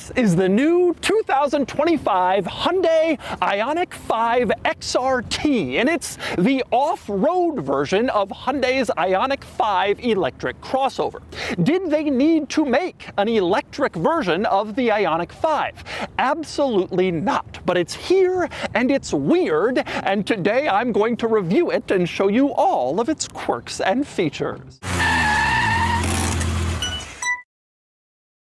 This is the new 2025 Hyundai Ioniq 5 XRT, and it's the off-road version of Hyundai's Ioniq 5 electric crossover. Did they need to make an electric version of the Ioniq 5? Absolutely not, but it's here and it's weird, and today I'm going to review it and show you all of its quirks and features.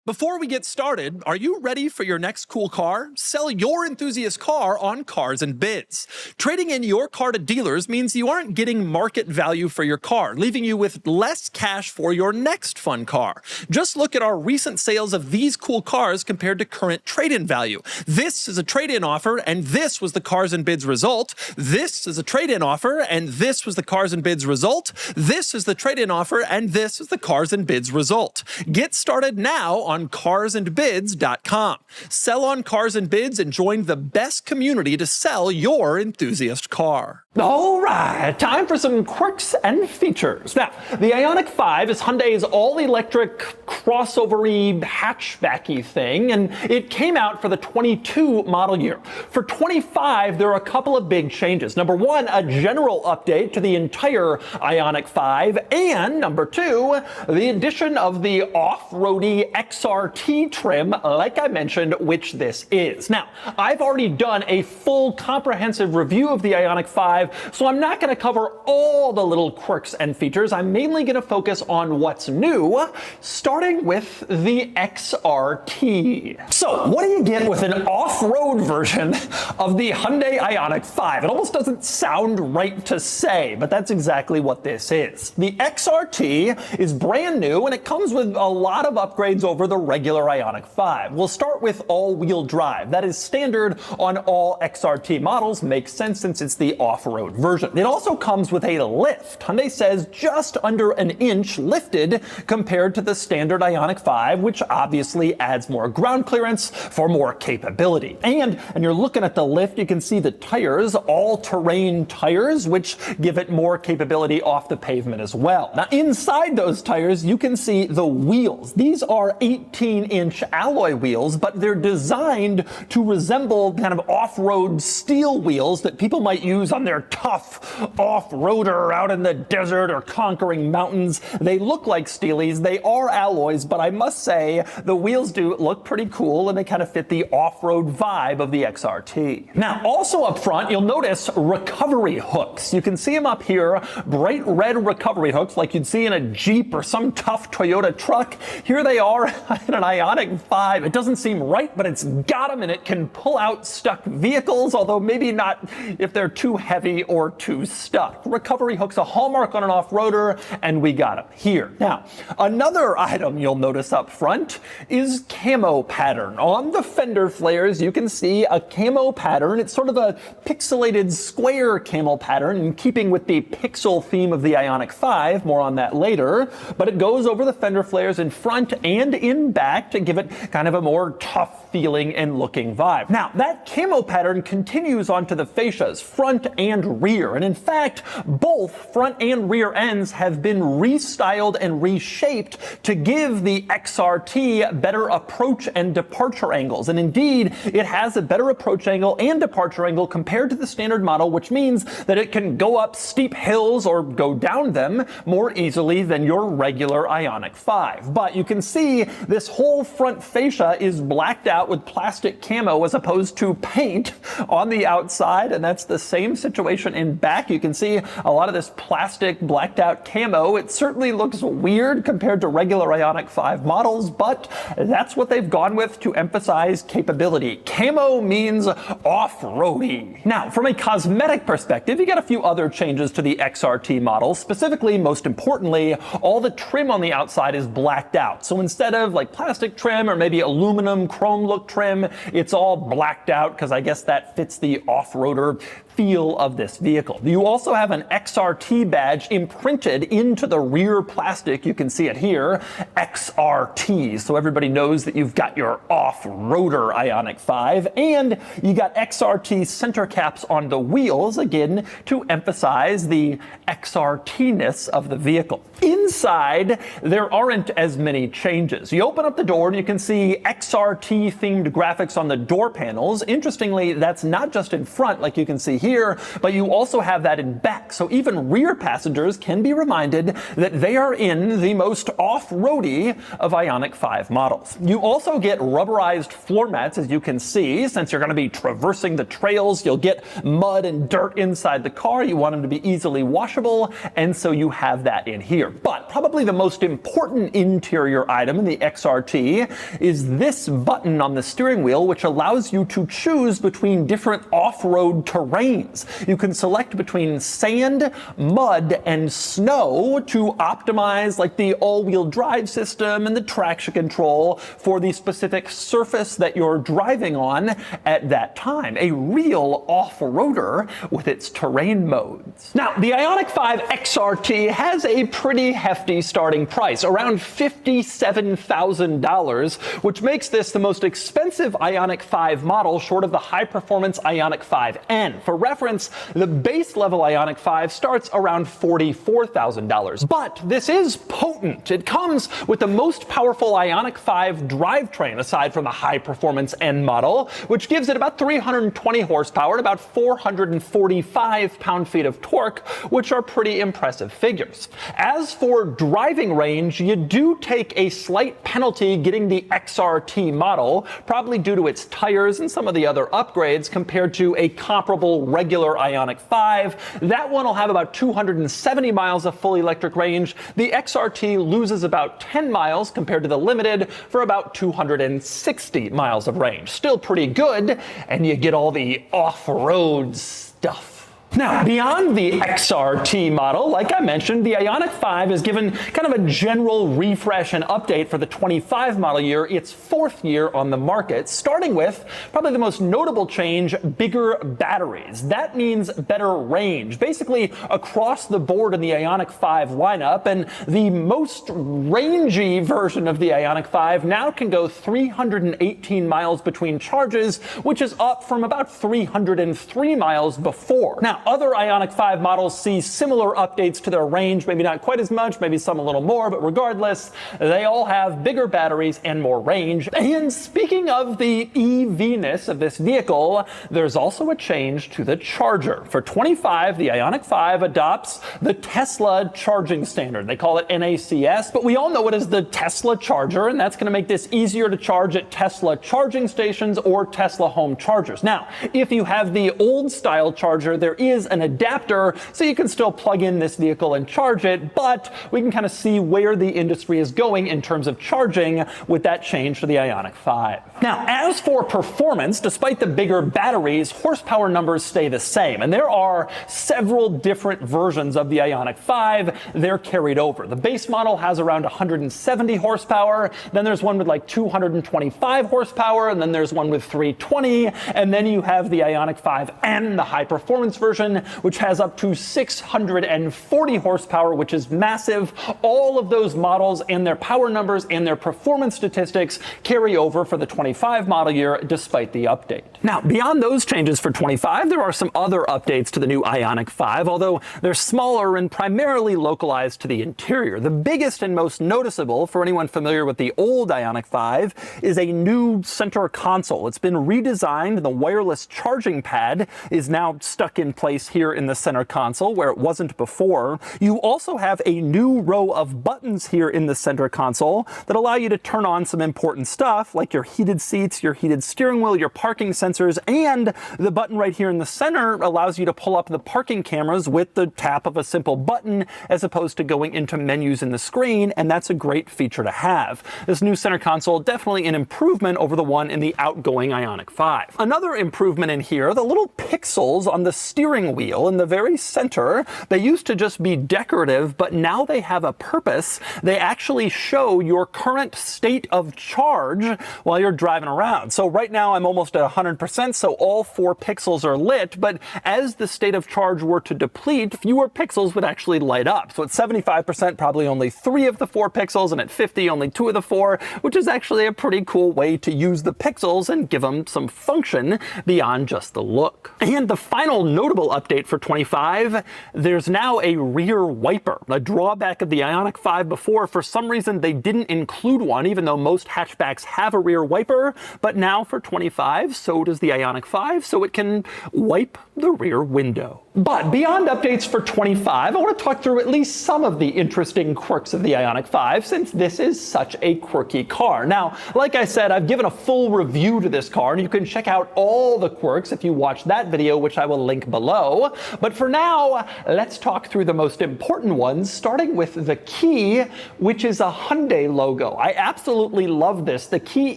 Before we get started, are you ready for your next cool car? Sell your enthusiast car on Cars and Bids. Trading in your car to dealers means you aren't getting market value for your car, leaving you with less cash for your next fun car. Just look at our recent sales of these cool cars compared to current trade-in value. This is a trade-in offer, and this was the Cars and Bids result. This is a trade-in offer, and this was the Cars and Bids result. This is the trade-in offer, and this is the Cars and Bids result. Get started now on carsandbids.com. Sell on Cars and Bids and join the best community to sell your enthusiast car. All right, time for some quirks and features. Now, the Ioniq 5 is Hyundai's all-electric crossover-y hatchbacky thing, and it came out for the 22 model year. For 25, there are a couple of big changes. Number one, a general update to the entire Ioniq 5, and number two, the addition of the off-roady XRT trim, like I mentioned, which this is. Now, I've already done a full comprehensive review of the Ioniq 5, so I'm not going to cover all the little quirks and features. I'm mainly going to focus on what's new, starting with the XRT. So, what do you get with an off-road version of the Hyundai Ioniq 5? It almost doesn't sound right to say, but that's exactly what this is. The XRT is brand new, and it comes with a lot of upgrades over the regular Ioniq 5. We'll start with all-wheel drive. That is standard on all XRT models. Makes sense since it's the off-road version. It also comes with a lift. Hyundai says just under an inch lifted compared to the standard Ioniq 5, which obviously adds more ground clearance for more capability. And you're looking at the lift, you can see the tires, all-terrain tires, which give it more capability off the pavement as well. Now, inside those tires, you can see the wheels. These are 18-inch alloy wheels, but they're designed to resemble kind of off-road steel wheels that people might use on their tough off-roader out in the desert or conquering mountains. They look like steelies, they are alloys, but I must say the wheels do look pretty cool and they kind of fit the off-road vibe of the XRT. Now, also up front, you'll notice recovery hooks. You can see them up here, bright red recovery hooks like you'd see in a Jeep or some tough Toyota truck. Here they are in an Ioniq 5. It doesn't seem right, but it's got them and it can pull out stuck vehicles, although maybe not if they're too heavy or too stuck. Recovery hook's a hallmark on an off-roader, and we got them here. Now, another item you'll notice up front is Camo Pattern. On the fender flares, you can see a camo pattern. It's sort of a pixelated square camo pattern in keeping with the pixel theme of the Ioniq 5. More on that later. But it goes over the fender flares in front and in back to give it kind of a more tough feeling and looking vibe. Now, that camo pattern continues onto the fascias, front and rear. And in fact, both front and rear ends have been restyled and reshaped to give the XRT better approach and departure angles. And indeed, it has a better approach angle and departure angle compared to the standard model, which means that it can go up steep hills or go down them more easily than your regular Ioniq 5. But you can see this whole front fascia is blacked out with plastic camo as opposed to paint on the outside, and that's the same situation in back. You can see a lot of this plastic blacked out camo. It certainly looks weird compared to regular Ioniq 5 models, but that's what they've gone with to emphasize capability. Camo means off-roady. Now, from a cosmetic perspective, you get a few other changes to the XRT model. Specifically, most importantly, all the trim on the outside is blacked out. So instead of like plastic trim or maybe aluminum chrome look trim, it's all blacked out because I guess that fits the off-roader feel of this vehicle. You also have an XRT badge imprinted into the rear plastic. You can see it here, XRT, so everybody knows that you've got your off-roader Ioniq 5, and you got XRT center caps on the wheels, again, to emphasize the XRT-ness of the vehicle. Inside, there aren't as many changes. You open up the door and you can see XRT-themed graphics on the door panels. Interestingly, that's not just in front, like you can see here, but you also have that in back. So even rear passengers can be reminded that they are in the most off-roady of Ioniq 5 models. You also get rubberized floor mats, as you can see. Since you're going to be traversing the trails, you'll get mud and dirt inside the car. You want them to be easily washable, and so you have that in here. But probably the most important interior item in the XRT is this button on the steering wheel, which allows you to choose between different off-road terrains. You can select between sand, mud, and snow to optimize like the all-wheel drive system and the traction control for the specific surface that you're driving on at that time. A real off-roader with its terrain modes. Now, the Ioniq 5 XRT has a pretty hefty starting price, around $57,000, which makes this the most expensive Ioniq 5 model short of the high-performance Ioniq 5N. For reference, the base level Ioniq 5 starts around $44,000. But this is potent. It comes with the most powerful Ioniq 5 drivetrain aside from the high-performance N model, which gives it about 320 horsepower and about 445 pound-feet of torque, which are pretty impressive figures. As for driving range, you do take a slight penalty getting the XRT model, probably due to its tires and some of the other upgrades compared to a comparable regular Ioniq 5. That one will have about 270 miles of fully electric range. The XRT loses about 10 miles compared to the Limited for about 260 miles of range. Still pretty good, and you get all the off-road stuff. Now, beyond the XRT model, like I mentioned, the Ioniq 5 is given kind of a general refresh and update for the 25 model year, its fourth year on the market, starting with probably the most notable change, bigger batteries. That means better range, basically across the board in the Ioniq 5 lineup, and the most rangy version of the Ioniq 5 now can go 318 miles between charges, which is up from about 303 miles before. Now, other Ioniq 5 models see similar updates to their range, maybe not quite as much, maybe some a little more, but regardless, they all have bigger batteries and more range. And speaking of the EV-ness of this vehicle, there's also a change to the charger. For 25, the Ioniq 5 adopts the Tesla charging standard. They call it NACS, but we all know it as the Tesla charger, and that's going to make this easier to charge at Tesla charging stations or Tesla home chargers. Now, if you have the old style charger, there is an adapter, so you can still plug in this vehicle and charge it, but we can kind of see where the industry is going in terms of charging with that change to the Ioniq 5. Now, as for performance, despite the bigger batteries, horsepower numbers stay the same, and there are several different versions of the Ioniq 5. They're carried over. The base model has around 170 horsepower, then there's one with like 225 horsepower, and then there's one with 320, and then you have the Ioniq 5N, the high-performance version, which has up to 640 horsepower, which is massive. All of those models and their power numbers and their performance statistics carry over for the 25 model year despite the update. Now, beyond those changes for 25, there are some other updates to the new Ioniq 5, although they're smaller and primarily localized to the interior. The biggest and most noticeable for anyone familiar with the old Ioniq 5 is a new center console. It's been redesigned. The wireless charging pad is now stuck in place here in the center console where it wasn't before. You also have a new row of buttons here in the center console that allow you to turn on some important stuff like your heated seats, your heated steering wheel, your parking sensors, and the button right here in the center allows you to pull up the parking cameras with the tap of a simple button as opposed to going into menus in the screen, and that's a great feature to have. This new center console, definitely an improvement over the one in the outgoing Ioniq 5. Another improvement in here, the little pixels on the steering steering wheel in the very center. They used to just be decorative, but now they have a purpose. They actually show your current state of charge while you're driving around. So right now I'm almost at 100%, so all 4 pixels are lit, but as the state of charge were to deplete, fewer pixels would actually light up. So at 75%, probably only 3 of the 4 pixels, and at 50, only 2 of the 4, which is actually a pretty cool way to use the pixels and give them some function beyond just the look. And the final notable update for 25, there's now a rear wiper. A drawback of the Ioniq 5 before, for some reason they didn't include one, even though most hatchbacks have a rear wiper, but now for 25, so does the Ioniq 5, so it can wipe the rear window. But beyond updates for 25, I want to talk through at least some of the interesting quirks of the Ioniq 5, since this is such a quirky car. Now, like I said, I've given a full review to this car, and you can check out all the quirks if you watch that video, which I will link below. But for now, let's talk through the most important ones, starting with the key, which is a Hyundai logo. I absolutely love this. The key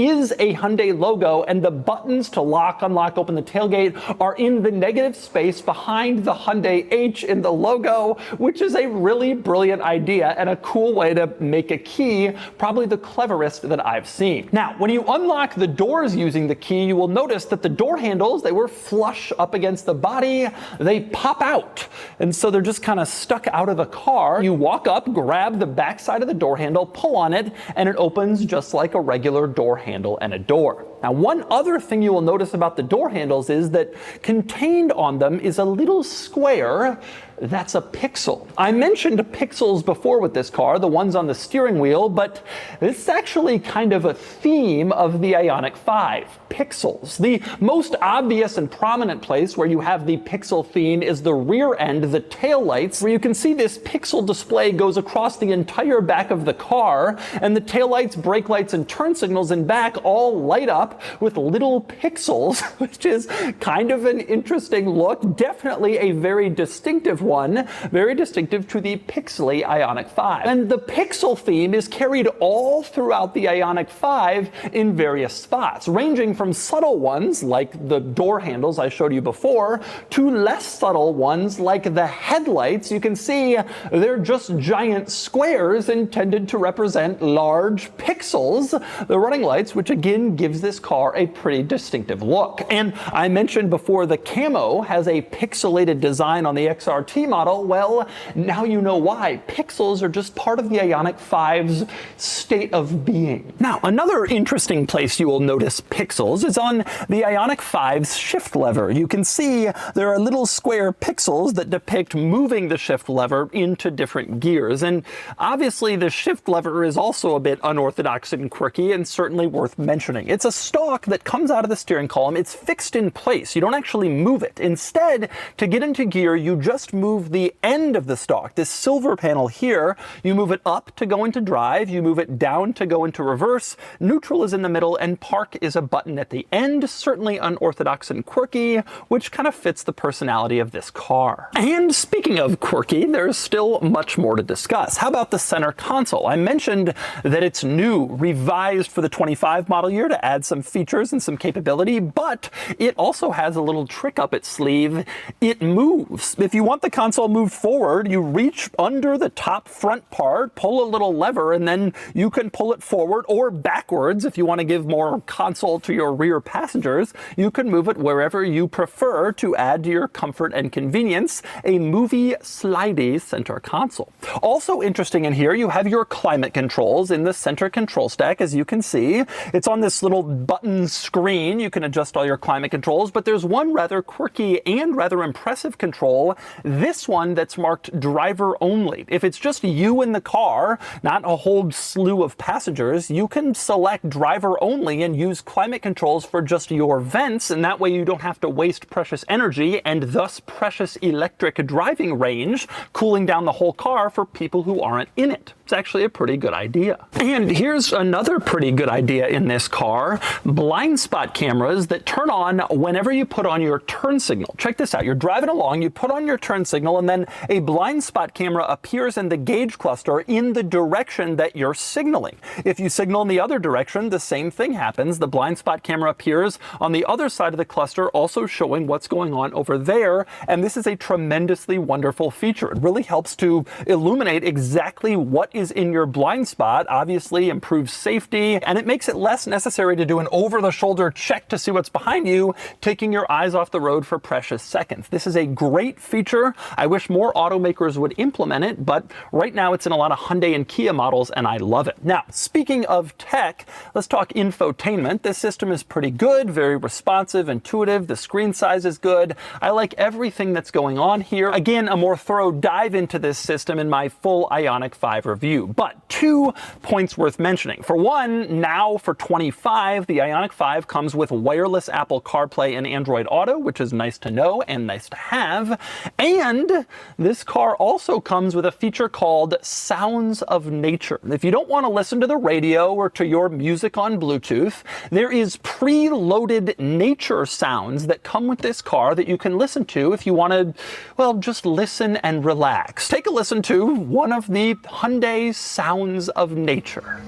is a Hyundai logo, and the buttons to lock, unlock, open the tailgate are in the negative space behind the Hyundai H in the logo, which is a really brilliant idea and a cool way to make a key, probably the cleverest that I've seen. Now, when you unlock the doors using the key, you will notice that the door handles, they were flush up against the body, they pop out. And so they're just kind of stuck out of the car. You walk up, grab the back side of the door handle, pull on it, and it opens just like a regular door handle and a door. Now, one other thing you will notice about the door handles is that contained on them is a little square that's a pixel. I mentioned pixels before with this car, the ones on the steering wheel, but this is actually kind of a theme of the Ioniq 5, pixels. The most obvious and prominent place where you have the pixel theme is the rear end, the tail lights, where you can see this pixel display goes across the entire back of the car, and the tail lights, brake lights, and turn signals in back all light up with little pixels, which is kind of an interesting look, definitely a very distinctive one, very distinctive to the pixely Ioniq 5. And the pixel theme is carried all throughout the Ioniq 5 in various spots, ranging from subtle ones like the door handles I showed you before, to less subtle ones like the headlights. You can see they're just giant squares intended to represent large pixels, the running lights, which again gives this car a pretty distinctive look. And I mentioned before the Camo has a pixelated design on the XRT model. Well, now you know why. Pixels are just part of the Ioniq 5's state of being. Now, another interesting place you will notice pixels is on the Ioniq 5's shift lever. You can see there are little square pixels that depict moving the shift lever into different gears. And obviously the shift lever is also a bit unorthodox and quirky and certainly worth mentioning. It's a stalk that comes out of the steering column. It's fixed in place. You don't actually move it. Instead, to get into gear, you just move the end of the stalk, this silver panel here. You move it up to go into drive, you move it down to go into reverse, neutral is in the middle, and park is a button at the end. Certainly unorthodox and quirky, which kind of fits the personality of this car. And speaking of quirky, there's still much more to discuss. How about the center console? I mentioned that it's new, revised for the 25 model year to add some features and some capability, but it also has a little trick up its sleeve. It moves. If you want the console moved forward, you reach under the top front part, pull a little lever, and then you can pull it forward or backwards. If you want to give more console to your rear passengers, you can move it wherever you prefer to add to your comfort and convenience, a movie slidey center console. Also interesting in here, you have your climate controls in the center control stack, as you can see. It's on this little button screen. You can adjust all your climate controls, but there's one rather quirky and rather impressive control, this one that's marked driver only. If it's just you in the car, not a whole slew of passengers, you can select driver only and use climate controls for just your vents, and that way you don't have to waste precious energy and thus precious electric driving range cooling down the whole car for people who aren't in it. It's actually a pretty good idea. And here's another pretty good idea in this car: blind spot cameras that turn on whenever you put on your turn signal. Check this out. You're driving along, you put on your turn signal, and then a blind spot camera appears in the gauge cluster in the direction that you're signaling. If you signal in the other direction, the same thing happens. The blind spot camera appears on the other side of the cluster, also showing what's going on over there. And this is a tremendously wonderful feature. It really helps to illuminate exactly what is in your blind spot, obviously improves safety, and it makes it less necessary to do an over-the-shoulder check to see what's behind you, taking your eyes off the road for precious seconds. This is a great feature. I wish more automakers would implement it, but right now it's in a lot of Hyundai and Kia models, and I love it. Now, speaking of tech, let's talk infotainment. This system is pretty good, very responsive, intuitive. The screen size is good. I like everything that's going on here. Again, a more thorough dive into this system in my full Ioniq 5 review. But 2 points worth mentioning. For one, now for $25, the Ioniq 5 comes with wireless Apple CarPlay and Android Auto, which is nice to know and nice to have. And this car also comes with a feature called Sounds of Nature. If you don't want to listen to the radio or to your music on Bluetooth, there is preloaded nature sounds that come with this car that you can listen to if you want to, well, just listen and relax. Take a listen to one of the Hyundai Sounds of Nature.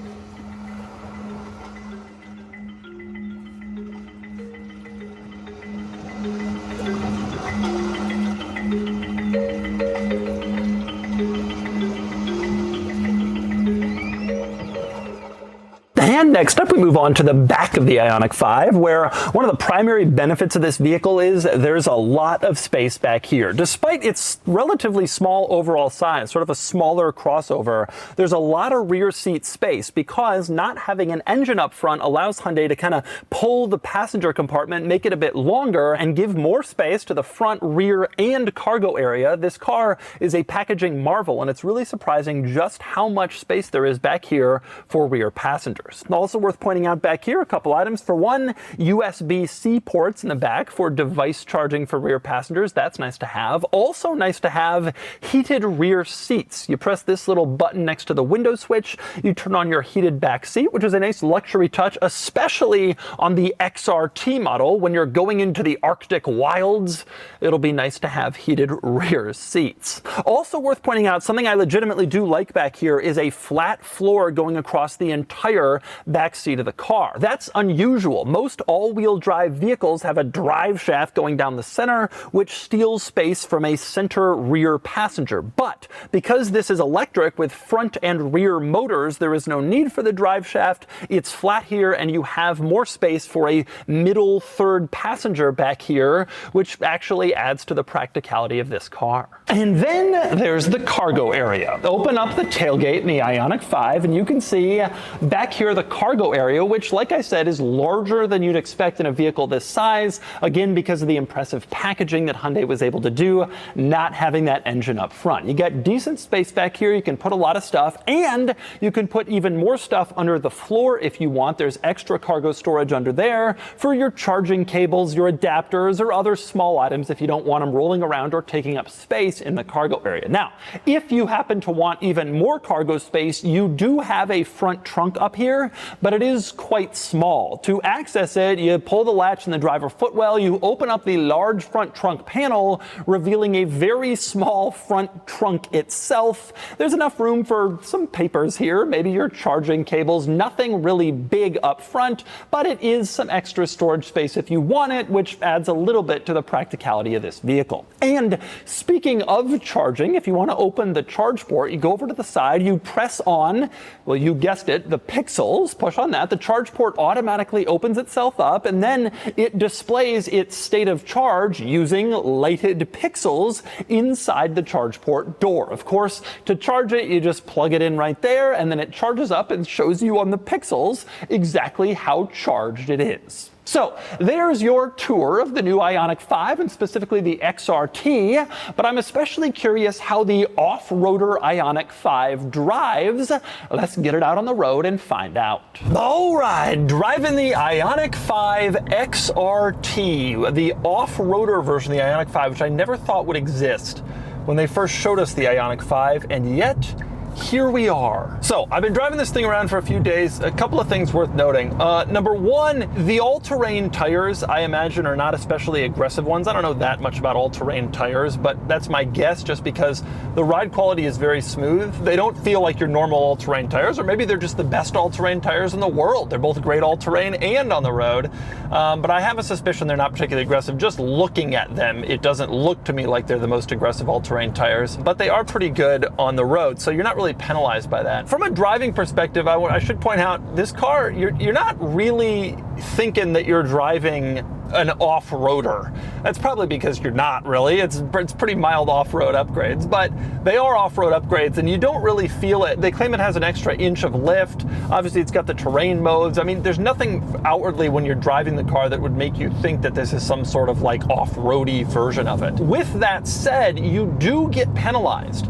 And next up, we move on to the back of the Ioniq 5, where one of the primary benefits of this vehicle is there's a lot of space back here. Despite its relatively small overall size, sort of a smaller crossover, there's a lot of rear seat space because not having an engine up front allows Hyundai to kind of pull the passenger compartment, make it a bit longer, and give more space to the front, rear, and cargo area. This car is a packaging marvel, and it's really surprising just how much space there is back here for rear passengers. Also worth pointing out back here, a couple items. For one, USB-C ports in the back for device charging for rear passengers. That's nice to have. Also nice to have heated rear seats. You press this little button next to the window switch, you turn on your heated back seat, which is a nice luxury touch, especially on the XRT model. When you're going into the Arctic wilds, it'll be nice to have heated rear seats. Also worth pointing out, something I legitimately do like back here is a flat floor going across the entire back seat of the car. That's unusual. Most all-wheel drive vehicles have a drive shaft going down the center, which steals space from a center rear passenger. But because this is electric with front and rear motors, there is no need for the drive shaft. It's flat here, and you have more space for a middle third passenger back here, which actually adds to the practicality of this car. And then there's the cargo area. Open up the tailgate in the Ioniq 5, and you can see back here the cargo area, which, like I said, is larger than you'd expect in a vehicle this size, again because of the impressive packaging that Hyundai was able to do, not having that engine up front. You got decent space back here, you can put a lot of stuff, and you can put even more stuff under the floor if you want. There's extra cargo storage under there for your charging cables, your adapters, or other small items if you don't want them rolling around or taking up space in the cargo area. Now, if you happen to want even more cargo space, you do have a front trunk up here, but it is quite small. To access it, you pull the latch in the driver footwell, you open up the large front trunk panel, revealing a very small front trunk itself. There's enough room for some papers here, maybe your charging cables, nothing really big up front, but it is some extra storage space if you want it, which adds a little bit to the practicality of this vehicle. And speaking of charging, if you want to open the charge port, you go over to the side, you press on, well, you guessed it, the pixels, push on that, the charge port automatically opens itself up, and then it displays its state of charge using lighted pixels inside the charge port door. Of course, to charge it, you just plug it in right there, and then it charges up and shows you on the pixels exactly how charged it is. So there's your tour of the new Ioniq 5 and specifically the XRT, but I'm especially curious how the off-roader Ioniq 5 drives. Let's get it out on the road and find out. All right, driving the Ioniq 5 XRT, the off-roader version of the Ioniq 5, which I never thought would exist when they first showed us the Ioniq 5, and yet here we are. So I've been driving this thing around for a few days. A couple of things worth noting. Number one, the all-terrain tires, I imagine, are not especially aggressive ones. I don't know that much about all-terrain tires, but that's my guess just because the ride quality is very smooth. They don't feel like your normal all-terrain tires, or maybe they're just the best all-terrain tires in the world. They're both great all-terrain and on the road, but I have a suspicion they're not particularly aggressive. Just looking at them, it doesn't look to me like they're the most aggressive all-terrain tires, but they are pretty good on the road, so you're not really penalized by that. From a driving perspective, I should point out, this car, you're not really thinking that you're driving an off-roader. That's probably because you're not really. It's pretty mild off-road upgrades, but they are off-road upgrades and you don't really feel it. They claim it has an extra inch of lift. Obviously it's got the terrain modes. I mean, there's nothing outwardly when you're driving the car that would make you think that this is some sort of like off-roady version of it. With that said, you do get penalized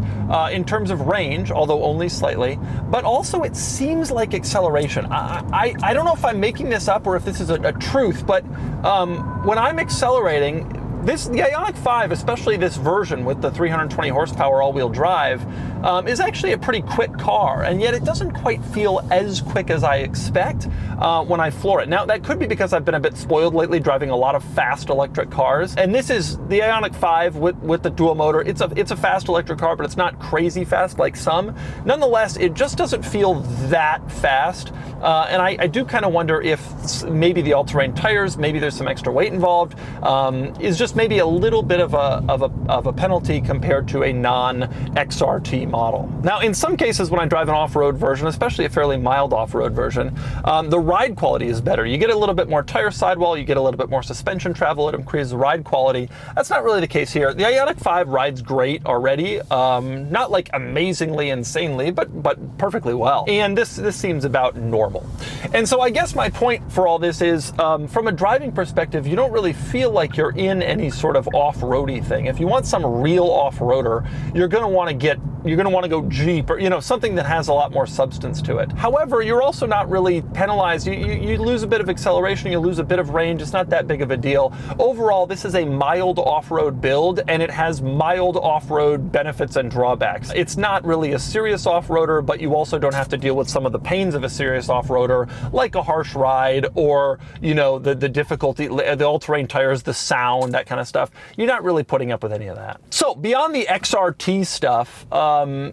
in terms of range, although only slightly, but also it seems like acceleration. I don't know if I'm making this up or if this is a truth, but when I'm accelerating, the Ioniq 5, especially this version with the 320 horsepower all-wheel drive, is actually a pretty quick car, and yet it doesn't quite feel as quick as I expect when I floor it. Now, that could be because I've been a bit spoiled lately driving a lot of fast electric cars, and this is the Ioniq 5 with the dual motor. It's a fast electric car, but it's not crazy fast like some. Nonetheless, it just doesn't feel that fast, and I do kind of wonder if maybe the all-terrain tires, maybe there's some extra weight involved, is just maybe a little bit of a penalty compared to a non-XRT model. Now, in some cases when I drive an off-road version, especially a fairly mild off-road version, the ride quality is better. You get a little bit more tire sidewall, you get a little bit more suspension travel, it increases the ride quality. That's not really the case here. The Ioniq 5 rides great already, not like amazingly, insanely, but perfectly well. And this seems about normal. And so I guess my point for all this is, from a driving perspective, you don't really feel like you're in any sort of off-roady thing. If you want some real off-roader, you're going to want to go Jeep or something that has a lot more substance to it. However, you're also not really penalized. You lose a bit of acceleration, you lose a bit of range. It's not that big of a deal. Overall, this is a mild off-road build, and it has mild off-road benefits and drawbacks. It's not really a serious off-roader, but you also don't have to deal with some of the pains of a serious off-roader, like a harsh ride or the difficulty, the all-terrain tires, the sound, that kind of stuff. You're not really putting up with any of that. So beyond the XRT stuff,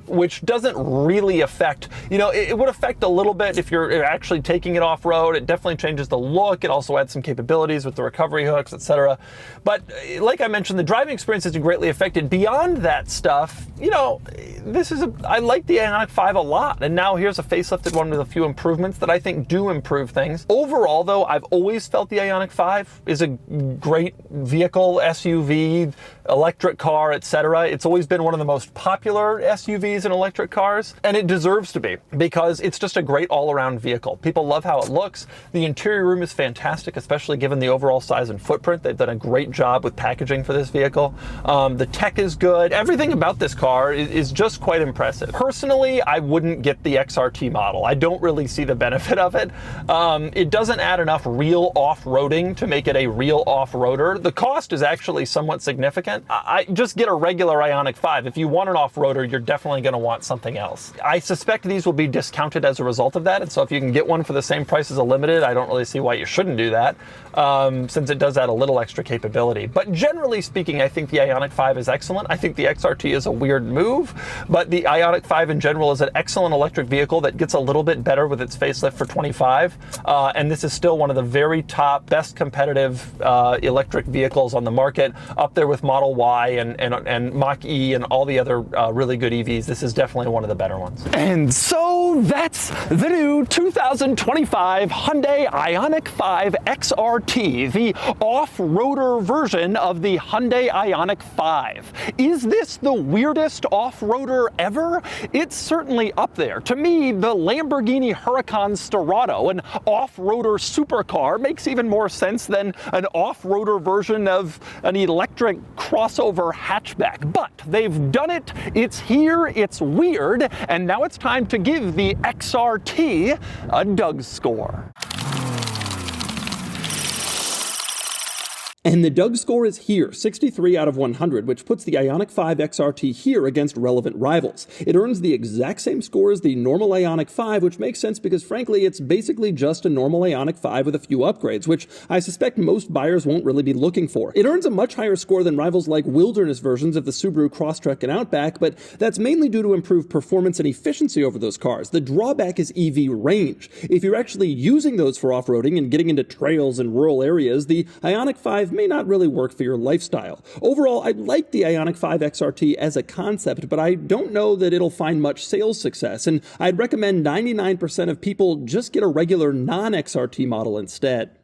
which doesn't really affect, it would affect a little bit if you're actually taking it off-road. It definitely changes the look. It also adds some capabilities with the recovery hooks, etc. But like I mentioned, the driving experience isn't greatly affected. Beyond that stuff, I like the Ioniq 5 a lot. And now here's a facelifted one with a few improvements that I think do improve things. Overall, though, I've always felt the Ioniq 5 is a great vehicle, SUV, electric car, etc. It's always been one of the most popular SUVs in electric cars, and it deserves to be because it's just a great all-around vehicle. People love how it looks. The interior room is fantastic, especially given the overall size and footprint. They've done a great job with packaging for this vehicle. The tech is good. Everything about this car is just quite impressive. Personally, I wouldn't get the XRT model. I don't really see the benefit of it. It doesn't add enough real off-roading to make it a real off-roader. The cost is actually somewhat significant. I just get a regular Ioniq 5. If you want an off-roader, you're definitely going to want something else. I suspect these will be discounted as a result of that, and so if you can get one for the same price as a limited, I don't really see why you shouldn't do that, since it does add a little extra capability. But generally speaking, I think the Ioniq 5 is excellent. I think the XRT is a weird move, but the Ioniq 5 in general is an excellent electric vehicle that gets a little bit better with its facelift for 25, and this is still one of the very top, best competitive electric vehicles on the market, up there with Model Y and Mach-E and all the other really good EVs. This is definitely one of the better ones. And so that's the new 2025 Hyundai Ioniq 5 XRT, the off-roader version of the Hyundai Ioniq 5. Is this the weirdest off-roader ever? It's certainly up there. To me, the Lamborghini Huracan Sterrato, an off-roader supercar, makes even more sense than an off-roader version of an electric crossover hatchback. But they've done it, it's here, it's weird, and now it's time to give the XRT a DougScore. And the DougScore is here, 63 out of 100, which puts the Ioniq 5 XRT here against relevant rivals. It earns the exact same score as the normal Ioniq 5, which makes sense because frankly it's basically just a normal Ioniq 5 with a few upgrades, which I suspect most buyers won't really be looking for. It earns a much higher score than rivals like wilderness versions of the Subaru Crosstrek and Outback, but that's mainly due to improved performance and efficiency over those cars. The drawback is EV range. If you're actually using those for off-roading and getting into trails and rural areas, the Ioniq 5 may not really work for your lifestyle. Overall, I like the Ioniq 5 XRT as a concept, but I don't know that it'll find much sales success, and I'd recommend 99% of people just get a regular non-XRT model instead.